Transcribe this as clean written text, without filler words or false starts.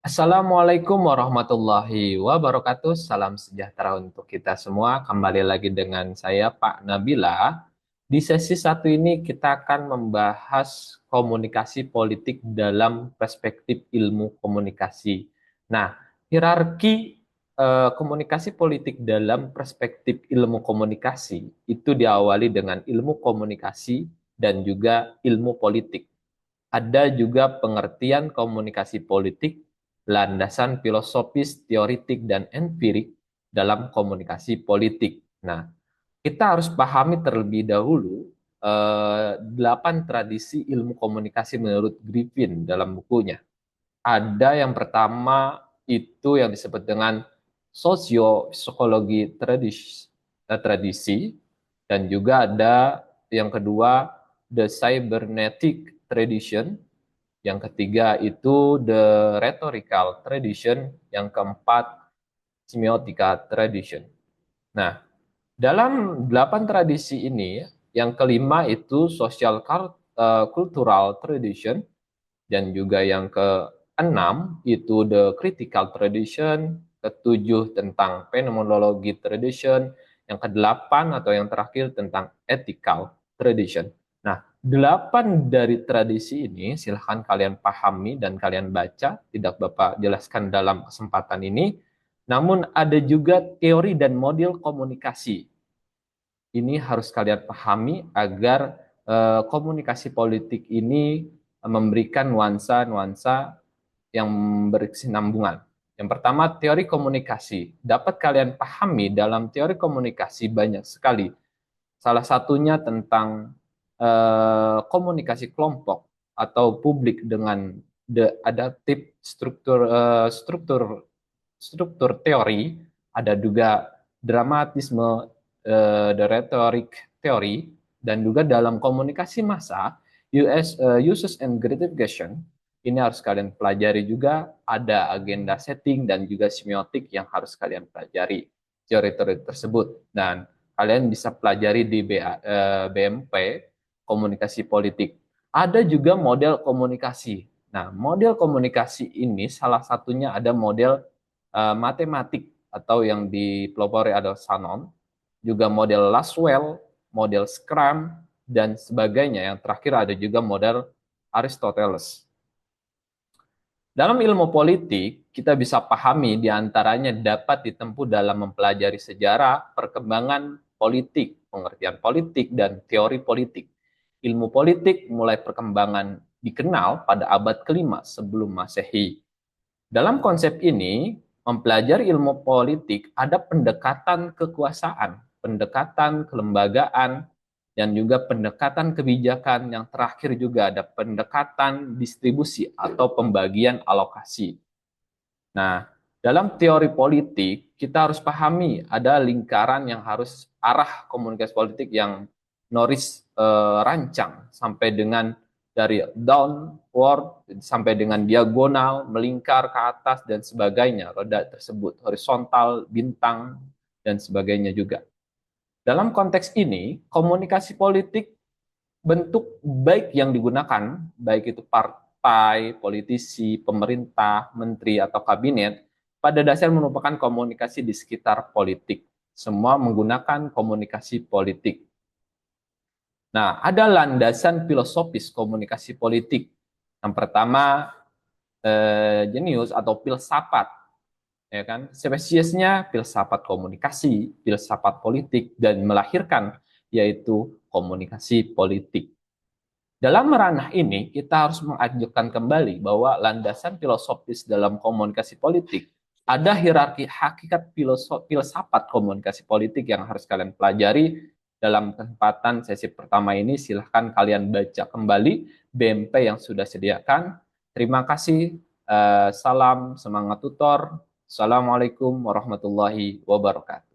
Assalamualaikum warahmatullahi wabarakatuh. Salam sejahtera untuk kita semua. Kembali lagi dengan saya, Pak Nabila. Di sesi satu ini kita akan membahas komunikasi politik dalam perspektif ilmu komunikasi. Nah, hierarki komunikasi politik dalam perspektif ilmu komunikasi itu diawali dengan ilmu komunikasi dan juga ilmu politik. Ada juga pengertian komunikasi politik, landasan filosofis, teoritik, dan empirik dalam komunikasi politik. Nah, kita harus pahami terlebih dahulu 8 tradisi ilmu komunikasi menurut Griffin dalam bukunya. Ada yang pertama itu yang disebut dengan sosio-psikologi tradisi, dan juga ada yang kedua the cybernetic tradition, yang ketiga itu the rhetorical tradition, yang keempat semiotica tradition. Nah, dalam 8 tradisi ini, yang kelima itu social cultural tradition, dan juga yang keenam itu the critical tradition, ketujuh tentang phenomenology tradition, yang kedelapan atau yang terakhir tentang ethical tradition. Nah, 8 dari tradisi ini silahkan kalian pahami dan kalian baca, tidak Bapak jelaskan dalam kesempatan ini. Namun ada juga teori dan model komunikasi. Ini harus kalian pahami agar komunikasi politik ini memberikan nuansa-nuansa yang berkesinambungan. Yang pertama, teori komunikasi. Dapat kalian pahami dalam teori komunikasi banyak sekali. Salah satunya tentang komunikasi kelompok atau publik dengan the adaptive struktur teori, ada juga dramatisme, the rhetoric theory, dan juga dalam komunikasi massa, uses and gratification. Ini harus kalian pelajari juga, ada agenda setting dan juga semiotik yang harus kalian pelajari teori-teori tersebut. Dan kalian bisa pelajari di BMP, komunikasi politik. Ada juga model komunikasi. Nah, model komunikasi ini salah satunya ada model matematik atau yang dipelopori ada Shannon, juga model Laswell, model Scrum, dan sebagainya. Yang terakhir ada juga model Aristoteles. Dalam ilmu politik, kita bisa pahami diantaranya dapat ditempuh dalam mempelajari sejarah, perkembangan politik, pengertian politik, dan teori politik. Ilmu politik mulai perkembangan dikenal pada abad kelima sebelum Masehi. Dalam konsep ini, mempelajari ilmu politik ada pendekatan kekuasaan, pendekatan kelembagaan, dan juga pendekatan kebijakan. Yang terakhir juga ada pendekatan distribusi atau pembagian alokasi. Nah, dalam teori politik, kita harus pahami ada lingkaran yang harus arah komunikasi politik yang Norris rancang sampai dengan dari downward sampai dengan diagonal, melingkar ke atas dan sebagainya, roda tersebut, horizontal, bintang, dan sebagainya juga. Dalam konteks ini, komunikasi politik bentuk baik yang digunakan, baik itu partai, politisi, pemerintah, menteri, atau kabinet, pada dasar merupakan komunikasi di sekitar politik. Semua menggunakan komunikasi politik. Nah, ada landasan filosofis komunikasi politik. Yang pertama, jenius atau filsafat, ya kan? Spesiesnya filsafat komunikasi, filsafat politik, dan melahirkan yaitu komunikasi politik. Dalam ranah ini, kita harus mengajukan kembali bahwa landasan filosofis dalam komunikasi politik, ada hierarki hakikat filsafat komunikasi politik yang harus kalian pelajari. Dalam kesempatan sesi pertama ini, silahkan kalian baca kembali BMP yang sudah sediakan. Terima kasih. Salam semangat tutor. Assalamualaikum warahmatullahi wabarakatuh.